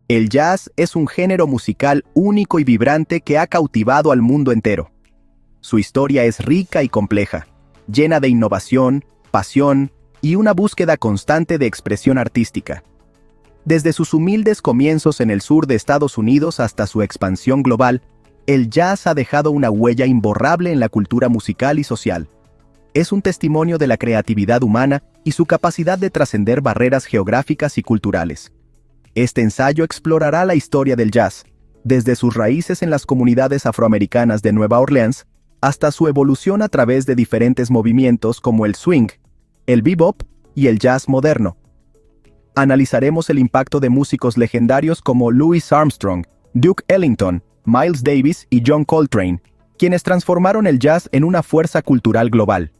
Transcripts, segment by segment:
El jazz es un género musical único y vibrante que ha cautivado al mundo entero. Su historia es rica y compleja, llena de innovación, pasión y una búsqueda constante de expresión artística. Desde sus humildes comienzos en el sur de Estados Unidos hasta su expansión global, el jazz ha dejado una huella imborrable en la cultura musical y social. Es un testimonio de la creatividad humana y su capacidad de trascender barreras geográficas y culturales. Este ensayo explorará la historia del jazz, desde sus raíces en las comunidades afroamericanas de Nueva Orleans hasta su evolución a través de diferentes movimientos como el swing, el bebop y el jazz moderno. Analizaremos el impacto de músicos legendarios como Louis Armstrong, Duke Ellington, Miles Davis y John Coltrane, quienes transformaron el jazz en una fuerza cultural global.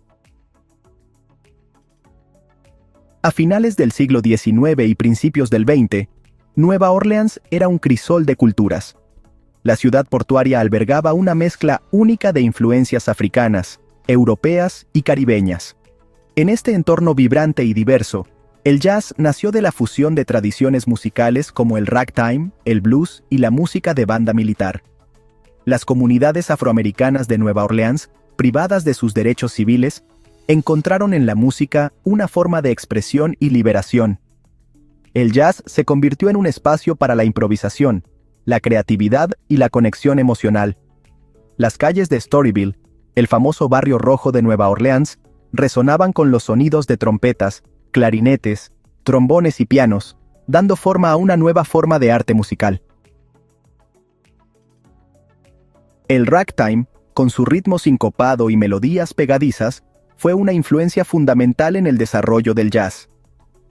A finales del siglo XIX y principios del XX, Nueva Orleans era un crisol de culturas. La ciudad portuaria albergaba una mezcla única de influencias africanas, europeas y caribeñas. En este entorno vibrante y diverso, el jazz nació de la fusión de tradiciones musicales como el ragtime, el blues y la música de banda militar. Las comunidades afroamericanas de Nueva Orleans, privadas de sus derechos civiles, encontraron en la música una forma de expresión y liberación. El jazz se convirtió en un espacio para la improvisación, la creatividad y la conexión emocional. Las calles de Storyville, el famoso barrio rojo de Nueva Orleans, resonaban con los sonidos de trompetas, clarinetes, trombones y pianos, dando forma a una nueva forma de arte musical. El ragtime, con su ritmo sincopado y melodías pegadizas, fue una influencia fundamental en el desarrollo del jazz.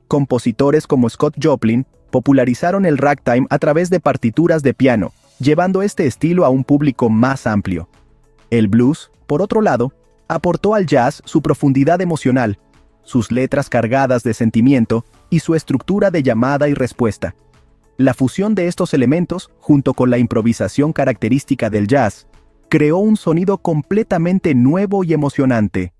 Compositores como Scott Joplin popularizaron el ragtime a través de partituras de piano, llevando este estilo a un público más amplio. El blues, por otro lado, aportó al jazz su profundidad emocional, sus letras cargadas de sentimiento y su estructura de llamada y respuesta. La fusión de estos elementos, junto con la improvisación característica del jazz, creó un sonido completamente nuevo y emocionante.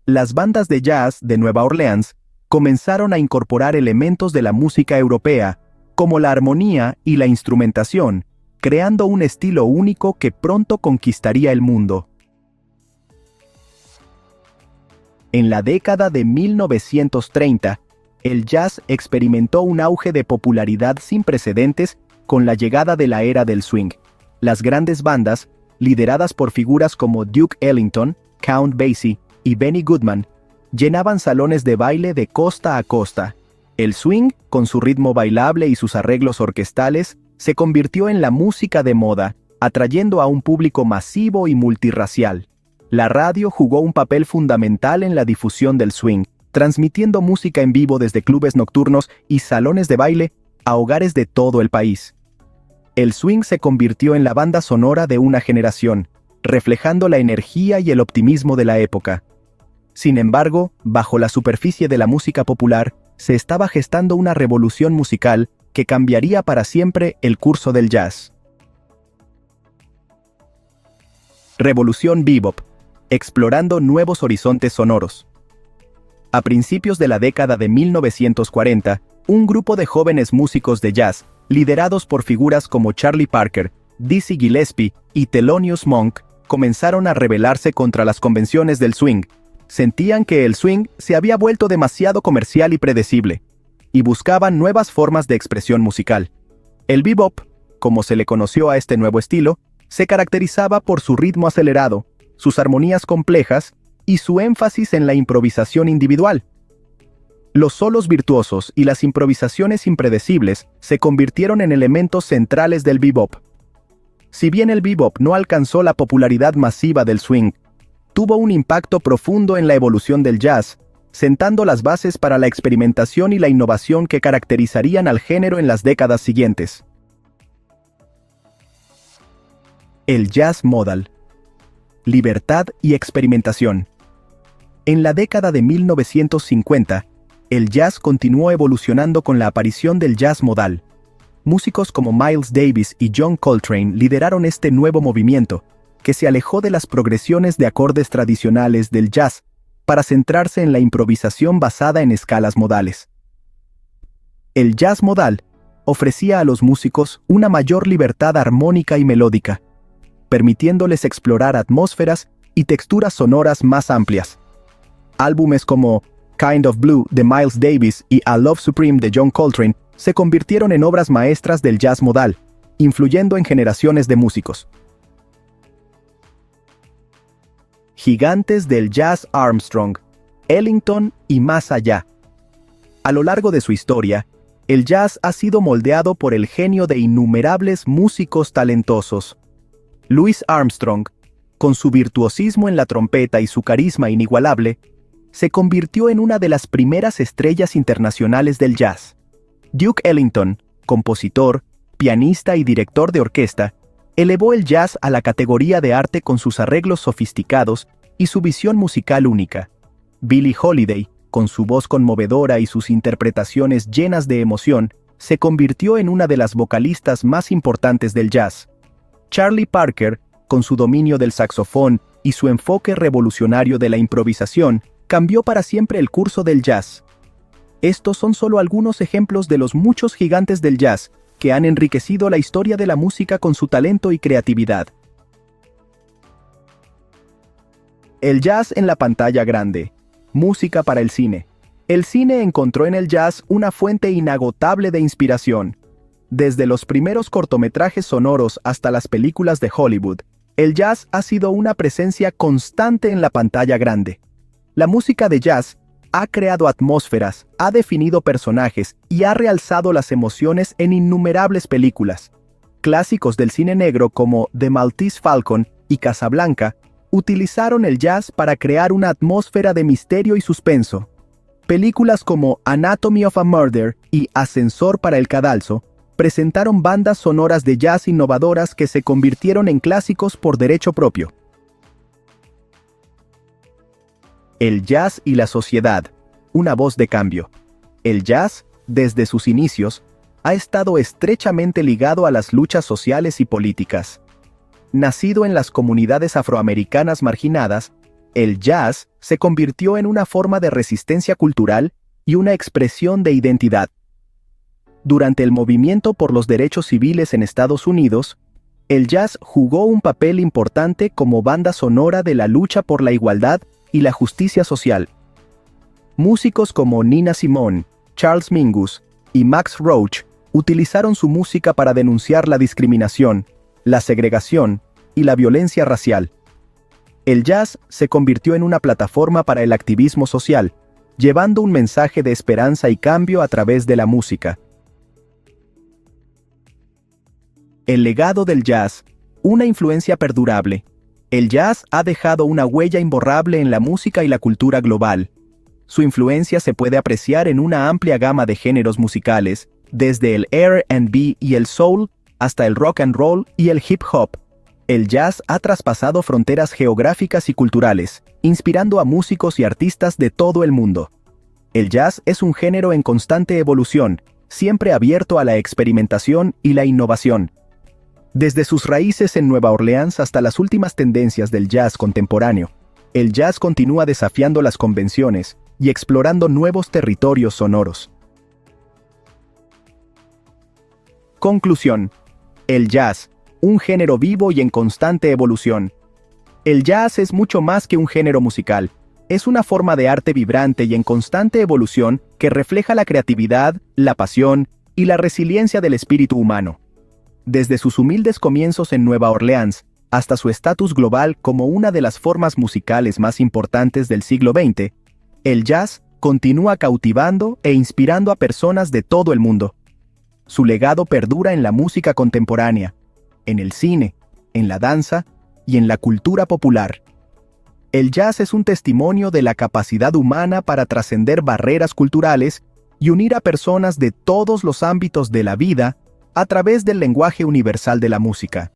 Las bandas de jazz de Nueva Orleans comenzaron a incorporar elementos de la música europea, como la armonía y la instrumentación, creando un estilo único que pronto conquistaría el mundo. En la década de 1930, el jazz experimentó un auge de popularidad sin precedentes con la llegada de la era del swing. Las grandes bandas, lideradas por figuras como Duke Ellington, Count Basie y Benny Goodman, llenaban salones de baile de costa a costa. El swing, con su ritmo bailable y sus arreglos orquestales, se convirtió en la música de moda, atrayendo a un público masivo y multirracial. La radio jugó un papel fundamental en la difusión del swing, transmitiendo música en vivo desde clubes nocturnos y salones de baile a hogares de todo el país. El swing se convirtió en la banda sonora de una generación, reflejando la energía y el optimismo de la época. Sin embargo, bajo la superficie de la música popular, se estaba gestando una revolución musical que cambiaría para siempre el curso del jazz. Revolución bebop, explorando nuevos horizontes sonoros. A principios de la década de 1940, un grupo de jóvenes músicos de jazz, liderados por figuras como Charlie Parker, Dizzy Gillespie y Thelonious Monk, comenzaron a rebelarse contra las convenciones del swing. Sentían que el swing se había vuelto demasiado comercial y predecible, y buscaban nuevas formas de expresión musical. El bebop, como se le conoció a este nuevo estilo, se caracterizaba por su ritmo acelerado, sus armonías complejas y su énfasis en la improvisación individual. Los solos virtuosos y las improvisaciones impredecibles se convirtieron en elementos centrales del bebop. Si bien el bebop no alcanzó la popularidad masiva del swing, tuvo un impacto profundo en la evolución del jazz, sentando las bases para la experimentación y la innovación que caracterizarían al género en las décadas siguientes. El jazz modal. Libertad y experimentación. En la década de 1950, el jazz continuó evolucionando con la aparición del jazz modal. Músicos como Miles Davis y John Coltrane lideraron este nuevo movimiento, que se alejó de las progresiones de acordes tradicionales del jazz para centrarse en la improvisación basada en escalas modales. El jazz modal ofrecía a los músicos una mayor libertad armónica y melódica, permitiéndoles explorar atmósferas y texturas sonoras más amplias. Álbumes como Kind of Blue de Miles Davis y A Love Supreme de John Coltrane se convirtieron en obras maestras del jazz modal, influyendo en generaciones de músicos. Gigantes del jazz Armstrong, Ellington y más allá. A lo largo de su historia, el jazz ha sido moldeado por el genio de innumerables músicos talentosos. Louis Armstrong, con su virtuosismo en la trompeta y su carisma inigualable, se convirtió en una de las primeras estrellas internacionales del jazz. Duke Ellington, compositor, pianista y director de orquesta, elevó el jazz a la categoría de arte con sus arreglos sofisticados y su visión musical única. Billie Holiday, con su voz conmovedora y sus interpretaciones llenas de emoción, se convirtió en una de las vocalistas más importantes del jazz. Charlie Parker, con su dominio del saxofón y su enfoque revolucionario de la improvisación, cambió para siempre el curso del jazz. Estos son solo algunos ejemplos de los muchos gigantes del jazz que han enriquecido la historia de la música con su talento y creatividad. El jazz en la pantalla grande. Música para el cine. El cine encontró en el jazz una fuente inagotable de inspiración. Desde los primeros cortometrajes sonoros hasta las películas de Hollywood, el jazz ha sido una presencia constante en la pantalla grande. La música de jazz ha creado atmósferas, ha definido personajes y ha realzado las emociones en innumerables películas. Clásicos del cine negro como The Maltese Falcon y Casablanca utilizaron el jazz para crear una atmósfera de misterio y suspenso. Películas como Anatomy of a Murder y Ascensor para el Cadalso presentaron bandas sonoras de jazz innovadoras que se convirtieron en clásicos por derecho propio. El jazz y la sociedad, una voz de cambio. El jazz, desde sus inicios, ha estado estrechamente ligado a las luchas sociales y políticas. Nacido en las comunidades afroamericanas marginadas, el jazz se convirtió en una forma de resistencia cultural y una expresión de identidad. Durante el movimiento por los derechos civiles en Estados Unidos, el jazz jugó un papel importante como banda sonora de la lucha por la igualdad y la justicia social. Músicos como Nina Simone, Charles Mingus y Max Roach utilizaron su música para denunciar la discriminación, la segregación y la violencia racial. El jazz se convirtió en una plataforma para el activismo social, llevando un mensaje de esperanza y cambio a través de la música. El legado del jazz, una influencia perdurable. El jazz ha dejado una huella imborrable en la música y la cultura global. Su influencia se puede apreciar en una amplia gama de géneros musicales, desde el R&B y el soul hasta el rock and roll y el hip hop. El jazz ha traspasado fronteras geográficas y culturales, inspirando a músicos y artistas de todo el mundo. El jazz es un género en constante evolución, siempre abierto a la experimentación y la innovación. Desde sus raíces en Nueva Orleans hasta las últimas tendencias del jazz contemporáneo, el jazz continúa desafiando las convenciones y explorando nuevos territorios sonoros. Conclusión. El jazz, un género vivo y en constante evolución. El jazz es mucho más que un género musical. Es una forma de arte vibrante y en constante evolución que refleja la creatividad, la pasión y la resiliencia del espíritu humano. Desde sus humildes comienzos en Nueva Orleans hasta su estatus global como una de las formas musicales más importantes del siglo XX, el jazz continúa cautivando e inspirando a personas de todo el mundo. Su legado perdura en la música contemporánea, en el cine, en la danza y en la cultura popular. El jazz es un testimonio de la capacidad humana para trascender barreras culturales y unir a personas de todos los ámbitos de la vida a través del lenguaje universal de la música.